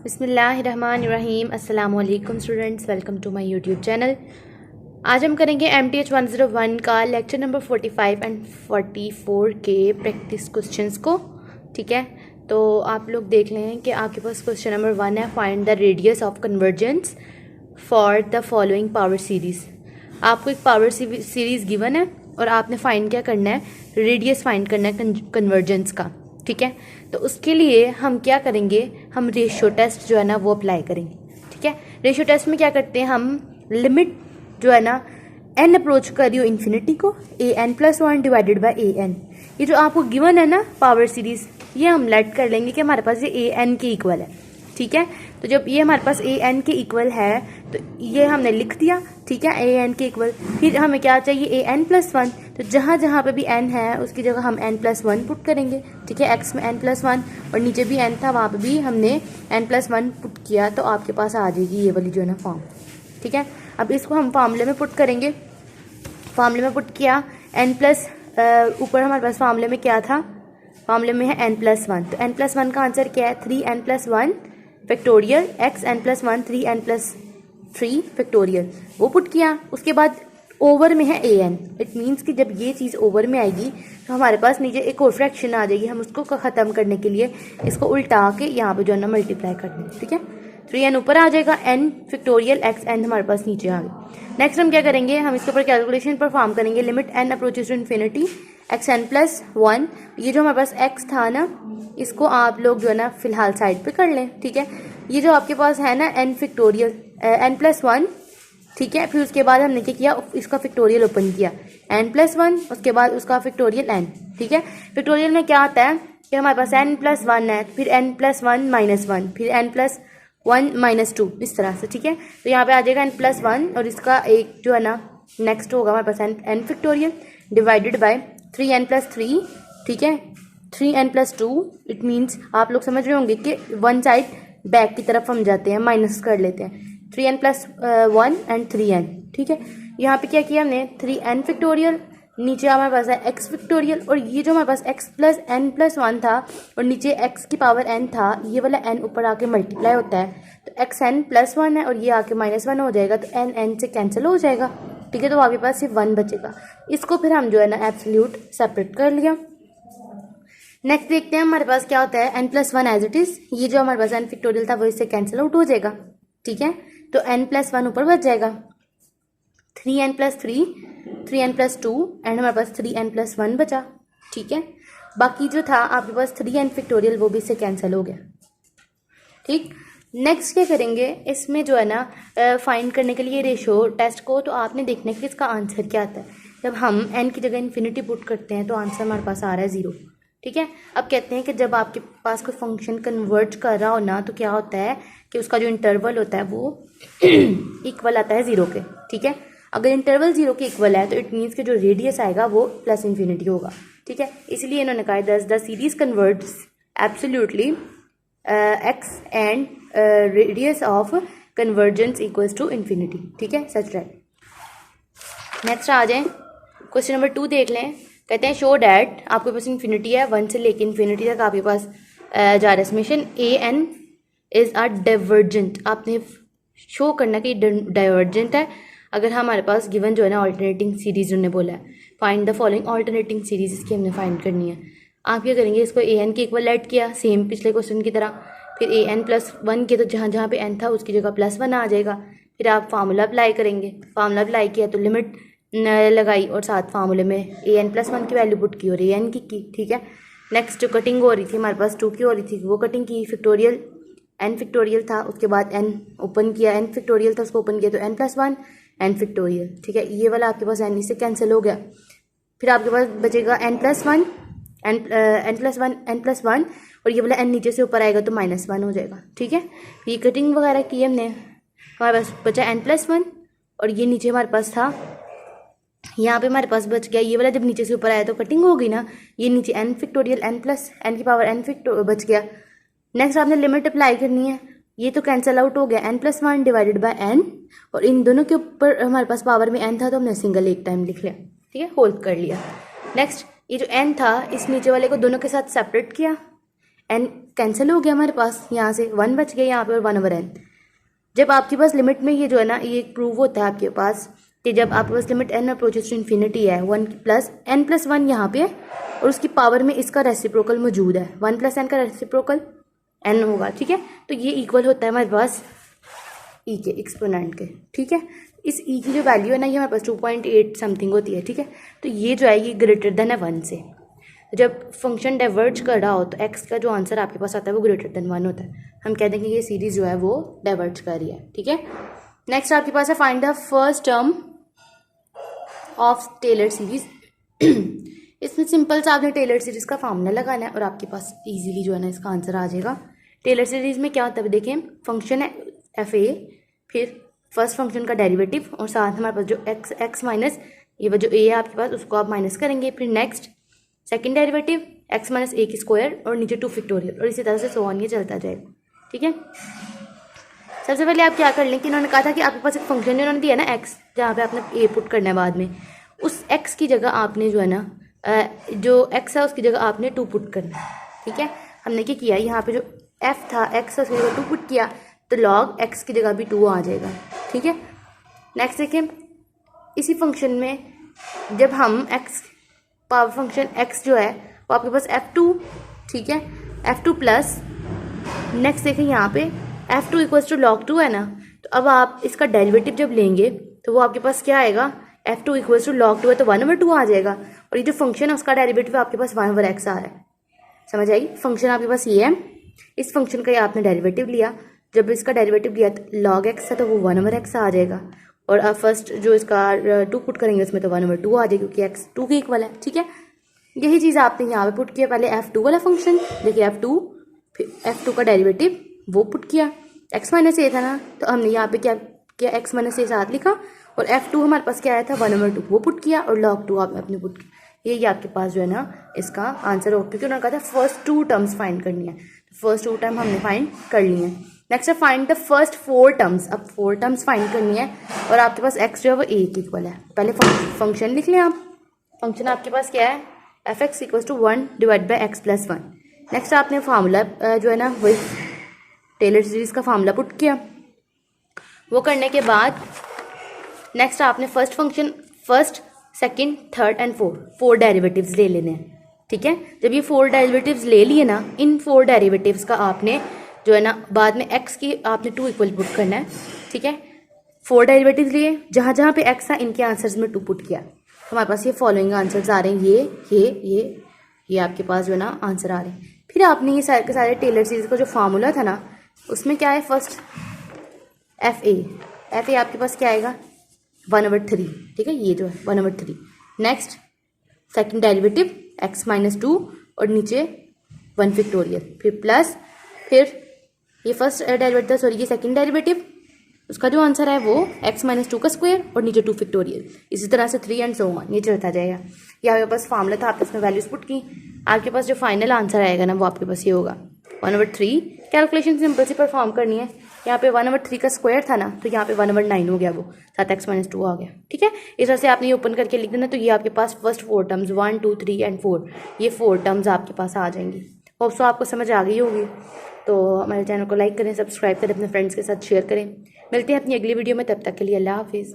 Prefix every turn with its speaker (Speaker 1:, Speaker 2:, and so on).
Speaker 1: बिस्मिल्लाहिर्रहमानिर्रहीम। अस्सलाम वालेकुम students, welcome to my YouTube channel. आज हम करेंगे MTH 101 का लेक्चर नंबर 45 एंड 44 के प्रैक्टिस क्वेश्चंस को। ठीक है, तो आप लोग देख लें कि आपके पास क्वेश्चन नंबर 1 है, find the radius of convergence for the following power series. आपको एक पावर सीरीज़ गिवन है और आपने फाइंड क्या करना है, रेडियस फाइंड करना है कन्वर्जेंस का। ठीक है, तो उसके लिए हम क्या करेंगे, हम रेशियो टेस्ट जो है ना वो अप्लाई करेंगे। ठीक है, रेशियो टेस्ट में क्या करते हैं, हम लिमिट जो है ना n अप्रोच कर रही हो इन्फिनिटी को, an+1 डिवाइडेड बाय an। ये जो आपको गिवन है ना पावर सीरीज, ये हम लेट कर लेंगे कि हमारे पास ये an के इक्वल है। ठीक है, तो जब ये हमारे पास an के इक्वल है तो ये हमने लिख दिया। ठीक है, an के इक्वल, फिर हमें क्या चाहिए, an+1। तो जहाँ जहाँ पे भी n है उसकी जगह हम n+1 पुट करेंगे। ठीक है, x में n+1 और नीचे भी n था, वहाँ पे भी हमने n+1 पुट किया, तो आपके पास आ जाएगी ये वाली जो है ना फॉर्म। ठीक है, अब इसको हम फार्मूले में पुट करेंगे। फार्मूले में पुट किया ऊपर हमारे पास फार्मूले में क्या था, फार्मूले में है n+1। तो n+1 का आंसर क्या है, 3n+1 factorial x n+1 3n+3 factorial, वो पुट किया। उसके बाद ओवर में है an। इट मीन्स कि जब ये चीज़ ओवर में आएगी तो हमारे पास नीचे एक और फ्रैक्शन आ जाएगी, हम उसको ख़त्म करने के लिए इसको उल्टा के यहाँ पे जो है ना मल्टीप्लाई कर देंगे। ठीक है, 3n ऊपर आ जाएगा, n फैक्टोरियल x n हमारे पास नीचे आ गई। नेक्स्ट हम क्या करेंगे, हम इसके ऊपर कैलकुलेशन परफॉर्म करेंगे। Limit n approaches to infinity xn+1। ये जो हमारे पास x था ना, इसको आप लोग जो है ना फिलहाल साइड पे कर लें। ठीक है, ये जो आपके पास है ना n फैक्टोरियल n+1। ठीक है, फिर उसके बाद हमने क्या किया, इसका फैक्टोरियल ओपन किया n+1, उसके बाद उसका फैक्टोरियल n। ठीक है, फैक्टोरियल में क्या आता है कि हमारे पास n+1 है, फिर n+1 -1, फिर n+1 -2, इस तरह से। ठीक है, तो यहाँ पे आ जाएगा n+1 और इसका एक जो है ना नेक्स्ट होगा हमारे पास n factorial divided by 3n+3। ठीक है, 3n+2। इट मीन्स आप लोग समझ रहे होंगे कि वन साइड बैक की तरफ हम जाते हैं, माइनस कर लेते हैं, 3n+1 एंड 3n। ठीक है, यहाँ पे क्या किया हमने, 3n फैक्टोरियल, नीचे हमारे पास है x फैक्टोरियल, और ये जो हमारे पास x+n+1 था और नीचे x की पावर n था, ये वाला n ऊपर आके मल्टीप्लाई होता है, तो xn+1 है और ये आके -1 हो जाएगा, तो n से कैंसिल हो जाएगा। ठीक है, तो आपके पास सिर्फ 1 बचेगा। इसको फिर हम जो है ना एब्सोल्यूट सेपरेट कर लिया। नेक्स्ट देखते हैं हमारे पास क्या होता है, n+1 एज इट इज, ये जो हमारे पास n फैक्टोरियल था वो इससे कैंसिल आउट हो जाएगा। ठीक है, तो n+1 ऊपर बच जाएगा, 3n+3 3n+2 एंड हमारे पास 3n+1 बचा। ठीक है, बाकी जो था आपके पास 3n फैक्टोरियल वो भी इससे कैंसिल हो गया। ठीक, नेक्स्ट क्या करेंगे, इसमें जो है ना फाइंड करने के लिए रेशियो टेस्ट को, तो आपने देखना है कि इसका आंसर क्या आता है। जब हम n की जगह इन्फिनिटी पुट करते हैं तो आंसर हमारे पास आ रहा है 0। ठीक है, अब कहते हैं कि जब आपके पास कोई फंक्शन कन्वर्ट कर रहा हो ना, तो क्या होता है कि उसका जो इंटरवल होता है वो इक्वल आता है 0 के। ठीक है, अगर इंटरवल 0 के इक्वल है तो इट मीन्स कि जो रेडियस आएगा वो +इन्फिनिटी होगा। ठीक है, इसलिए इन्होंने कहा the series converges absolutely x and radius of convergence equals to infinity. ठीक है, सच राइट। नेक्स्ट आ जाए, क्वेश्चन नंबर 2 देख लें। कहते हैं शो डैट, आपके पास इन्फिनिटी है, 1 से लेकर इन्फिनिटी तक आपके पास जा रहा है summation, an is a divergent. आपने शो करना कि डाइवर्जेंट है। अगर हमारे पास गिवन जो है ना ऑल्टरनेटिंग सीरीज उन्होंने बोला है, find the following alternating series, इसकी हमने फाइंड करनी है। आप क्या करेंगे, इसको an के इक्वल ऐड किया सेम पिछले क्वेश्चन की तरह, फिर an+1 के, तो जहाँ जहाँ पे n था उसकी जगह +1 आ जाएगा। फिर आप फार्मूला अप्लाई करेंगे, फार्मूला अप्लाई किया तो लिमिट लगाई और साथ फार्मूले में an+1 की वैल्यू पुट की और an की। ठीक है, नेक्स्ट जो कटिंग हो रही थी हमारे पास 2 की हो रही थी, वो कटिंग की, फैक्टोरियल n फैक्टोरियल था, उसके बाद n ओपन किया, n फैक्टोरियल था उसको ओपन किया, तो n+1 n फैक्टोरियल। ठीक है, ये वाला आपके पास n इससे कैंसिल हो गया। फिर आपके पास बचेगा n+1 n+1 और ये वाला n नीचे से ऊपर आएगा तो -1 हो जाएगा। ठीक है, ये कटिंग वगैरह की हमने, हमारे पास बचा n+1 और ये नीचे हमारे पास था, यहाँ पे हमारे पास बच गया ये वाला, जब नीचे से ऊपर आया तो कटिंग हो गई ना, ये नीचे n फैक्टोरियल n की पावर n बच गया। नेक्स्ट आपने लिमिट अप्लाई करनी है, ये तो कैंसिल आउट हो गया, n+1 डिवाइडेड बाय n, और इन दोनों के ऊपर हमारे पास पावर में n था तो हमने सिंगल एक टाइम लिख लिया। ठीक है, होल्ड कर लिया। नेक्स्ट ये जो n था इस नीचे वाले को दोनों के साथ सेपरेट किया, n कैंसिल हो गया हमारे पास, यहाँ से 1 बच गया यहाँ पे और 1/n। जब आपके पास लिमिट में ये जो है ना ये प्रूव होता है आपके पास कि जब आपके पास limit n approaches to infinity है 1 + n+1 यहाँ पे है और उसकी पावर में इसका रेसिप्रोकल मौजूद है, 1 + n का रेसिप्रोकल n होगा, ठीक है। तो ये इक्वल होता है हमारे पास e के एक्सपोनेंट के, ठीक है। इस e की जो वैल्यू है ना ये हमारे पास 2.8 समथिंग होती है, ठीक है। तो ये जो है ये ग्रेटर देन है 1 से। जब फंक्शन डाइवर्ज कर रहा हो तो x का जो आंसर आपके पास आता है वो ग्रेटर देन 1 होता है। हम कहते हैं कि ये सीरीज जो है वो डाइवर्ज कर रही है, ठीक है। नेक्स्ट आपके पास है find the first term of Taylor series. इसमें सिंपल सा आपने टेलर सीरीज का फार्मूला लगाना है और आपके पास इजीली जो है ना इसका आंसर आ जाएगा। टेलर सीरीज में क्या होता है देखें, फंक्शन है fa, फिर फर्स्ट फंक्शन का डेरिवेटिव और साथ हमारे पास जो x माइनस ये जो a है आपके पास उसको आप माइनस करेंगे, फिर next second derivative x - a² और नीचे 2 फैक्टोरियल और इसी तरह से सो ऑन ये चलता जाएगा, ठीक है। सबसे पहले आप क्या कर लें कि इन्होंने कहा था कि आपके पास एक फंक्शन जो उन्होंने दिया ना x, जहाँ पे आपने a पुट करना है बाद में, उस x की जगह आपने जो है ना जो x है उसकी जगह आपने 2 पुट करना है, ठीक है। हमने क्या किया, यहाँ पे जो f था x है उसकी जगह 2 पुट किया तो log x की जगह भी 2 आ जाएगा, ठीक है। नेक्स्ट देखिए, इसी फंक्शन में जब हम x पावर फंक्शन x जो है वो आपके पास f2, ठीक है, f2 प्लस नेक्स्ट देखें यहाँ पे f2 = log 2 है ना, तो अब आप इसका डेरिवेटिव जब लेंगे तो वो आपके पास क्या आएगा, f2 = log 2 है तो 1/2 आ जाएगा और ये जो फंक्शन है उसका डेरिवेटिव आपके पास 1/x आ रहा है। समझ आई, फंक्शन आपके पास ये है, इस फंक्शन का ये आपने डेरिवेटिव लिया, जब इसका डेरिवेटिव लिया तो log x है तो वो 1/x आ जाएगा और अब फर्स्ट जो इसका 2 पुट करेंगे उसमें तो 1/2 आ जाएगा क्योंकि x 2 के इक्वल है, ठीक है। यही चीज़ आपने यहाँ पे पुट किया, पहले f2 वाला फंक्शन देखिए f2, फिर f2 का डेरिवेटिव वो पुट किया, x - a था ना तो हमने यहाँ पे क्या किया, x - a साथ लिखा और f2 हमारे पास क्या आया था 1/2 वो पुट किया और log 2 आपने अपने पुट किया। ये आपके पास जो है ना इसका आंसर हो, क्योंकि उन्होंने कहा था फर्स्ट 2 टर्म्स फाइंड करनी है, फर्स्ट 2 टर्म हमने फाइंड कर ली है। नेक्स्ट है फाइंड द फर्स्ट 4 टर्म्स, अब 4 टर्म्स फाइंड करनी है और आपके पास x जो है वो a के इक्वल है। पहले फंक्शन लिख लें आप, फंक्शन आपके पास क्या है f(x) = 1 / x + 1। नेक्स्ट आपने फार्मूला जो है ना वही टेलर सीरीज का फार्मूला पुट किया, वो करने के बाद नेक्स्ट आपने first function first second third and four derivatives ले लेने हैं, ठीक है। जब ये 4 डेरिवेटिव्स ले लिए ना, इन 4 डेरिवेटिव्स का आपने जो है ना बाद में x की आपने 2 इक्वल पुट करना है, ठीक है। 4 डेरिवेटिव्स लिए, जहाँ जहाँ पे x था इनके आंसर्स में 2 पुट किया, हमारे पास ये फॉलोइंग आंसर्स आ रहे हैं, ये आपके पास जो है ना आंसर आ रहे हैं। फिर आपने ये सारे के सारे टेलर सीरीज का जो फार्मूला था ना उसमें क्या है, फर्स्ट fa आपके पास क्या आएगा 1/3, ठीक है, ये जो है 1/3। नेक्स्ट सेकंड डेरिवेटिव x - 2 और नीचे 1 फैक्टोरियल, फिर प्लस, फिर ये फर्स्ट डेरिवेटिव सॉरी ये सेकंड डेरिवेटिव, उसका जो आंसर है वो x - 2 का स्क्वायर और नीचे 2 फैक्टोरियल, इसी तरह से 3 एंड सो ऑन ये चलता जाएगा। ये आपके पास फार्मूला था, आपने इसमें वैल्यूज पुट की, आपके पास जो फाइनल आंसर आएगा ना वो आपके पास ये होगा 1/3। कैलकुलेशन सिंपल सी परफॉर्म करनी है, यहाँ पे 1/3 का स्क्वायर था ना तो यहाँ पे 1/9 हो गया, वो साथ x - 2 आ गया, ठीक है। इस तरह से आपने ये ओपन करके लिख देना, तो ये आपके पास फर्स्ट 4 टर्म्स 1 2 3 एंड 4 ये 4 टर्म्स आपके पास आ जाएंगी। होप सो आपको समझ आ गई होगी। तो हमारे चैनल को लाइक करें, सब्सक्राइब करें, अपने फ्रेंड्स के साथ शेयर करें। मिलते हैं अपनी अगली वीडियो में, तब तक के लिए अल्लाह हाफिज़।